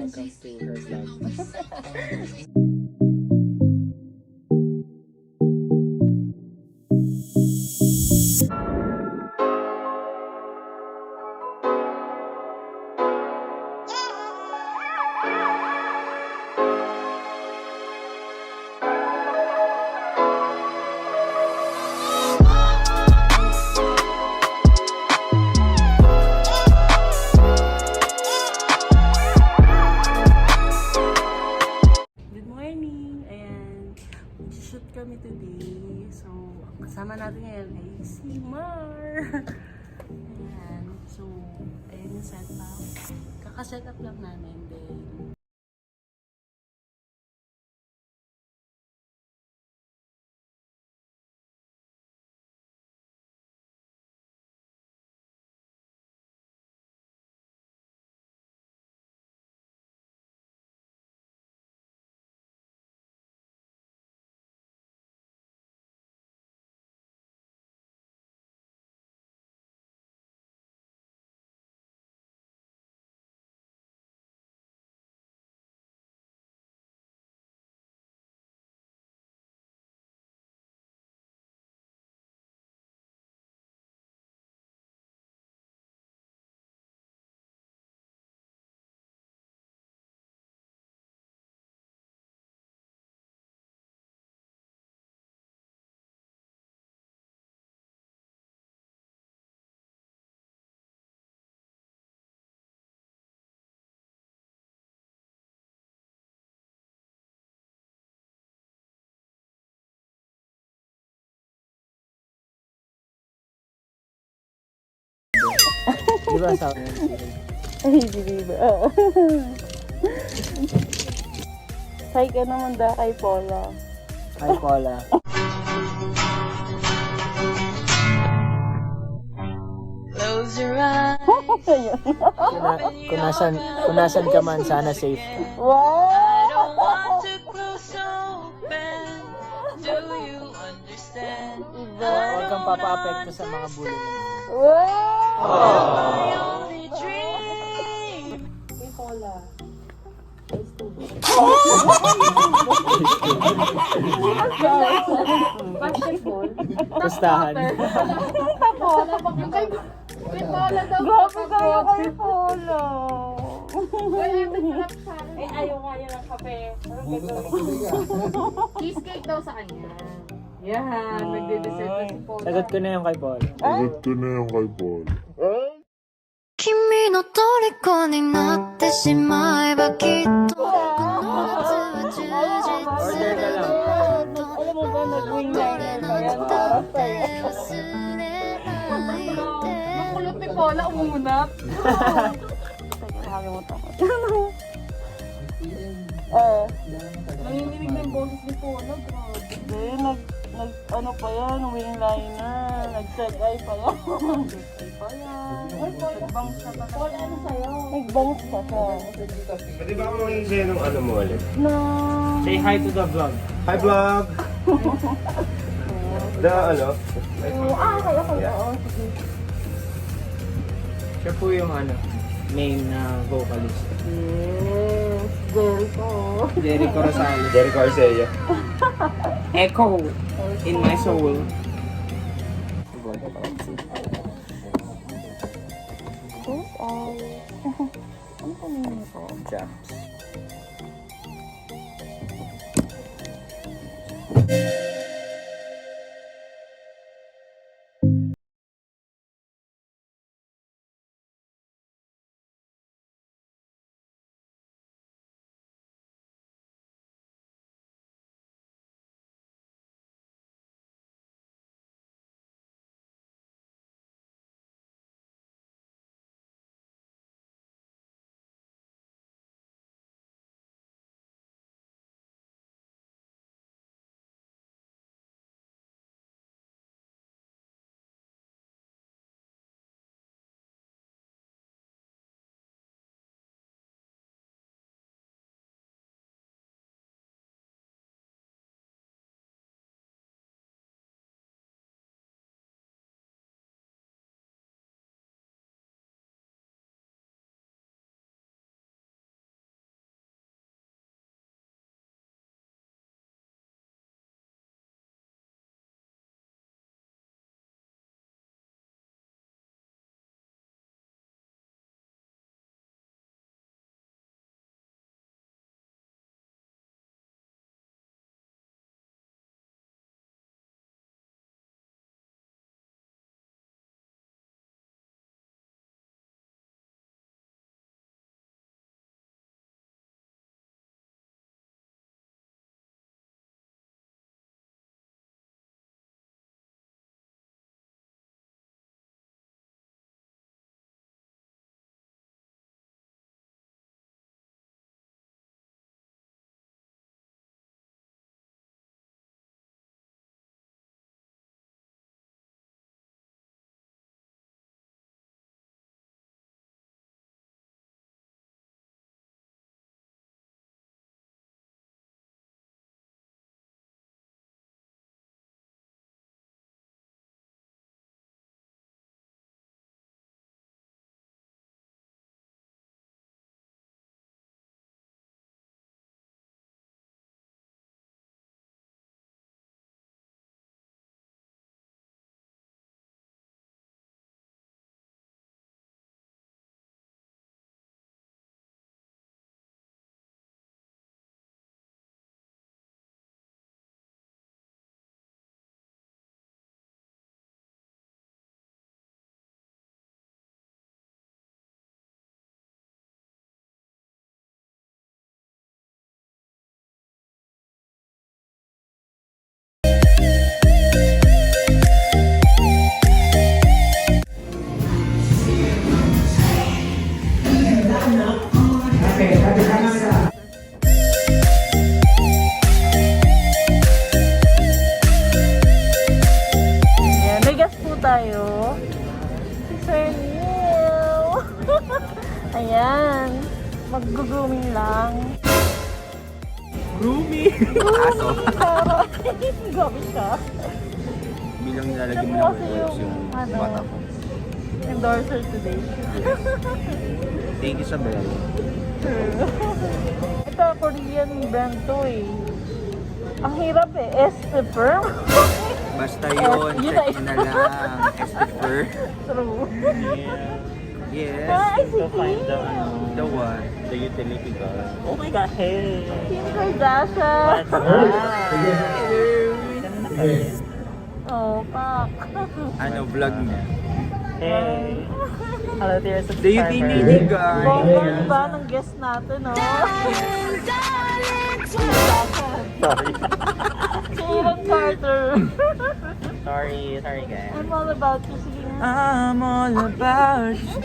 welcome to her vlog. Good morning! Ayan, shoot kami today. So, kasama natin ngayon ay si Mar. Ayan, so, ayan yung setup. Kaka-setup lang namin din. Di ba sa akin? Ay, di ba? Oo. Hi ka naman da kay Paula. Hi, Paula. Close your eyes. Kung nasan ka man, sana safe. Wow! I don't want to close open. Do you understand? Huwag kang papa-apekto sa mga bully mo. Wow! My only dream. Kay Paula. Basketball. Pustahan. Paula, bakit kay Paula daw? Grabe kayo kay Paula. Eh, ayaw nga niya ng kape. Cheesecake daw sa kanya. Yan, nagde-dessert na si Paula. Sagot ko na yung kay Paula. 君の虜になってしまえばきっとこの夏は充実す Order る ka lang. Alam mo ba, nag-wing liner ka yan para sa'yo. 忘れないで Makulot ni Paula, umunap. Sige, nakalimutan ko. Nanginginig ng boses ni Paula, grabe. Hindi, ano pa yan, wing liner. Nag-check eye pa yan. Nag-check eye pa yan. Nag-bangs na pa. Paula, ano sa'yo? Nag-bangs pa siya. Pwede ba ako maging sa'yo ng ano mo ulit? No. Say hi to the vlog. Hi vlog! The ano? Okay. Oo, sige. Siya po yung main vocalist. Yes, Jericho. Jericho Rosales. Jericho Arceo. Echo in my soul. Who's all? Ano pa name ko? Jams. Ayan. Mag-grooming lang. Grooming! Aso. Gabi ka. Bilang nilalagyan Ito mo ng kasi words yung, yung ano, bata ko. endorser today. Thank you sa bell. Ito, Korean brand to eh. Ang hirap eh. Esteperm. Basta yun, Yun check ay- mo na lang. Estifer. True. Yes. Ay, sige. The one. The utility guard. Oh my god, hey! Kim Kardashian. Oh, pak. Ano, vlog niya. Hey! Hello dear The subscribers. utility guy. Bongga ba ng guest natin, no? Sorry. Si Aaron Carter. Sorry guys. I'm all about you. Sige nga. I'm all about you.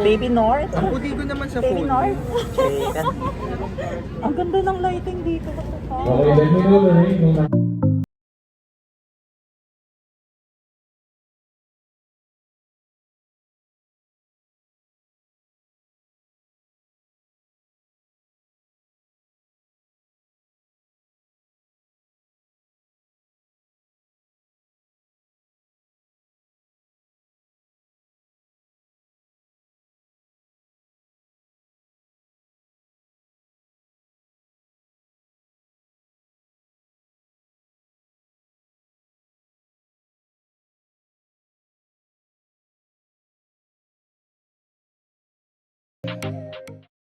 Baby North? Ang puti ko naman sa Baby phone. North? Ang ganda ng lighting dito. What the fuck? Okay, let me know the ring kung